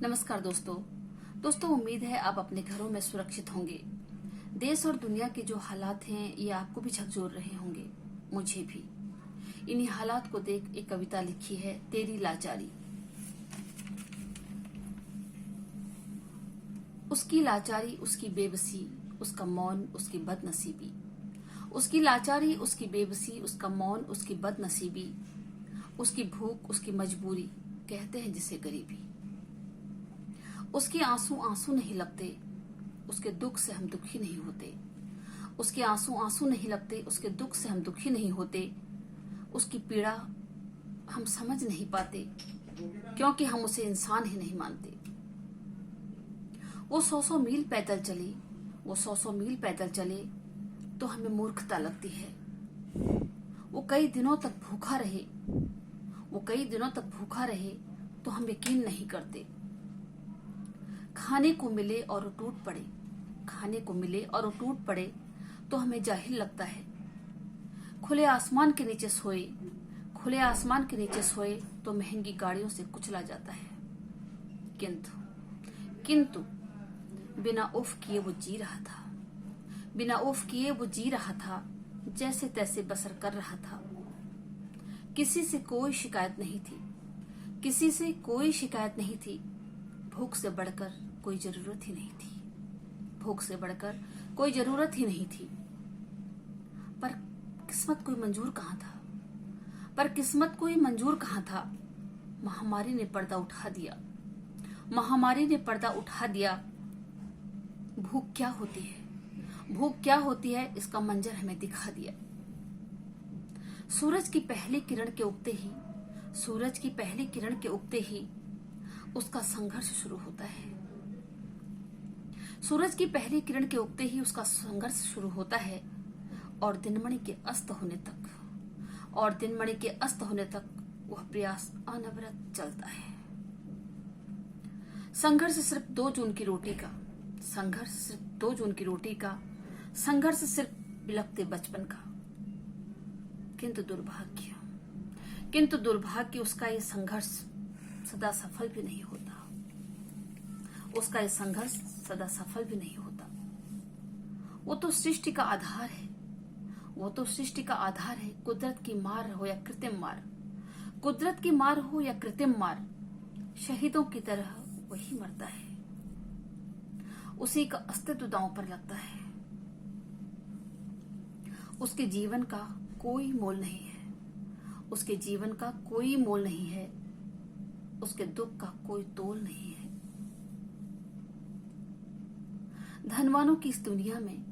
नमस्कार दोस्तों उम्मीद है आप अपने घरों में सुरक्षित होंगे। देश और दुनिया के जो हालात हैं ये आपको भी झकझोर रहे होंगे, मुझे भी। इन्हीं हालात को देख एक कविता लिखी है, तेरी लाचारी। उसकी लाचारी, उसकी बेबसी, उसका मौन, उसकी बदनसीबी। उसकी लाचारी, उसकी बेबसी, उसका मौन, उसकी बदनसीबी। उसकी भूख, उसकी मजबूरी, कहते हैं जिसे गरीबी। उसके आंसू आंसू नहीं लगते, उसके दुख से हम दुखी नहीं होते। उसके आंसू आंसू नहीं लगते, उसके दुख से हम दुखी नहीं होते। उसकी पीड़ा हम समझ नहीं पाते, क्योंकि हम उसे इंसान ही नहीं मानते। वो 100 मील पैदल चले, वो 100 मील पैदल चले तो हमें मूर्खता लगती है। वो कई दिनों तक भूखा रहे, वो कई दिनों तक भूखा रहे तो हम यकीन नहीं करते। खाने को मिले और वो टूट पड़े, खाने को मिले और वो टूट पड़े तो हमें जाहिल लगता है। खुले आसमान के नीचे सोए, खुले आसमान के नीचे सोए तो महंगी गाड़ियों से कुचला जाता है। किंतु बिना उफ किए वो जी रहा था, बिना उफ किए वो जी रहा था, जैसे तैसे बसर कर रहा था। किसी से कोई शिकायत नहीं थी, किसी से कोई शिकायत नहीं थी। भूख से बढ़कर कोई जरूरत ही नहीं थी, भूख से बढ़कर कोई जरूरत ही नहीं थी। पर किस्मत कोई मंजूर कहाँ था, पर किस्मत कोई मंजूर कहाँ था। महामारी ने पर्दा उठा दिया, महामारी ने पर्दा उठा दिया। भूख क्या होती है, भूख क्या होती है, इसका मंजर हमें दिखा दिया। सूरज की पहली किरण के उगते ही, सूरज की पहली किरण के उगते ही उसका संघर्ष शुरू होता है। सूरज की पहली किरण के उगते ही उसका संघर्ष शुरू होता है और दिनमणि के अस्त होने तक, और दिनमणि के अस्त होने तक वह प्रयास अनवरत चलता है। संघर्ष सिर्फ 2 जून की रोटी का, संघर्ष सिर्फ 2 जून की रोटी का, संघर्ष सिर्फ बिलखते बचपन का। किंतु दुर्भाग्य उसका ये संघर्ष सदा सफल भी नहीं होता, उसका ये संघर्ष सदा सफल भी नहीं होता। वो तो सृष्टि का आधार है, वो तो सृष्टि का आधार है। कुदरत की मार हो या कृत्रिम मार, कुदरत की मार हो या कृत्रिम मार, शहीदों की तरह वही मरता है। उसी का अस्तित्व दांव पर लगता है। उसके जीवन का कोई मोल नहीं है, उसके जीवन का कोई मोल नहीं है, उसके दुख का कोई तोल नहीं है। धनवानों की इस दुनिया में,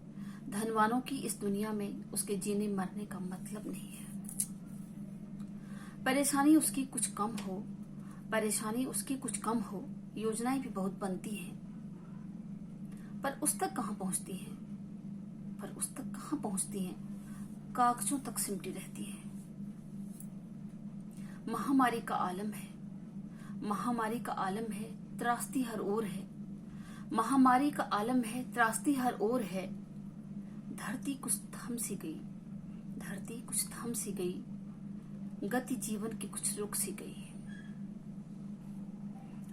धनवानों की इस दुनिया में उसके जीने मरने का मतलब नहीं है। परेशानी उसकी कुछ कम हो, परेशानी उसकी कुछ कम हो, योजनाएं भी बहुत बनती हैं, पर उस तक कहां पहुंचती हैं, पर उस तक कहां पहुंचती हैं, कागजों तक सिमटी रहती हैं। महामारी का आलम है, महामारी का आलम है, त्रासदी हर ओर है। महामारी का आलम है, त्रासदी हर ओर है। धरती कुछ थम सी गई, धरती कुछ थम सी गई, गति जीवन की कुछ रुक सी गई।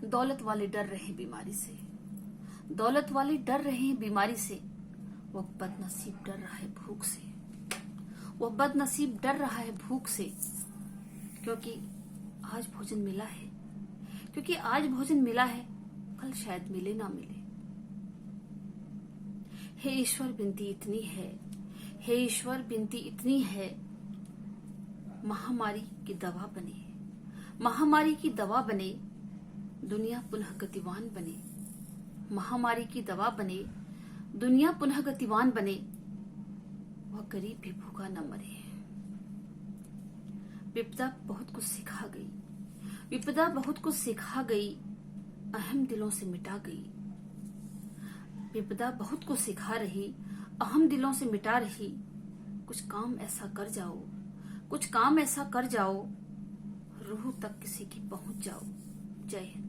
दौलत वाले डर रहे बीमारी से, दौलत वाले डर रहे हैं बीमारी से। वो बदनसीब डर रहा है भूख से, वो बदनसीब डर रहा है भूख से। क्योंकि आज भोजन मिला है, क्योंकि आज भोजन मिला है, कल शायद मिले ना मिले। हे ईश्वर विनती इतनी है, हे ईश्वर विनती इतनी है, महामारी की दवा बने, महामारी की दवा बने, दुनिया पुनः गतिवान बने। महामारी की दवा बने, दुनिया पुनः गतिवान बने, वह गरीब भी भूखा न मरे। विपदा बहुत कुछ सिखा गई, विपदा बहुत कुछ सिखा गई, अहम दिलों से मिटा गई। विपदा बहुत कुछ सिखा रही, अहम दिलों से मिटा रही। कुछ काम ऐसा कर जाओ, कुछ काम ऐसा कर जाओ, रूह तक किसी की पहुंच जाओ। जय हिंद।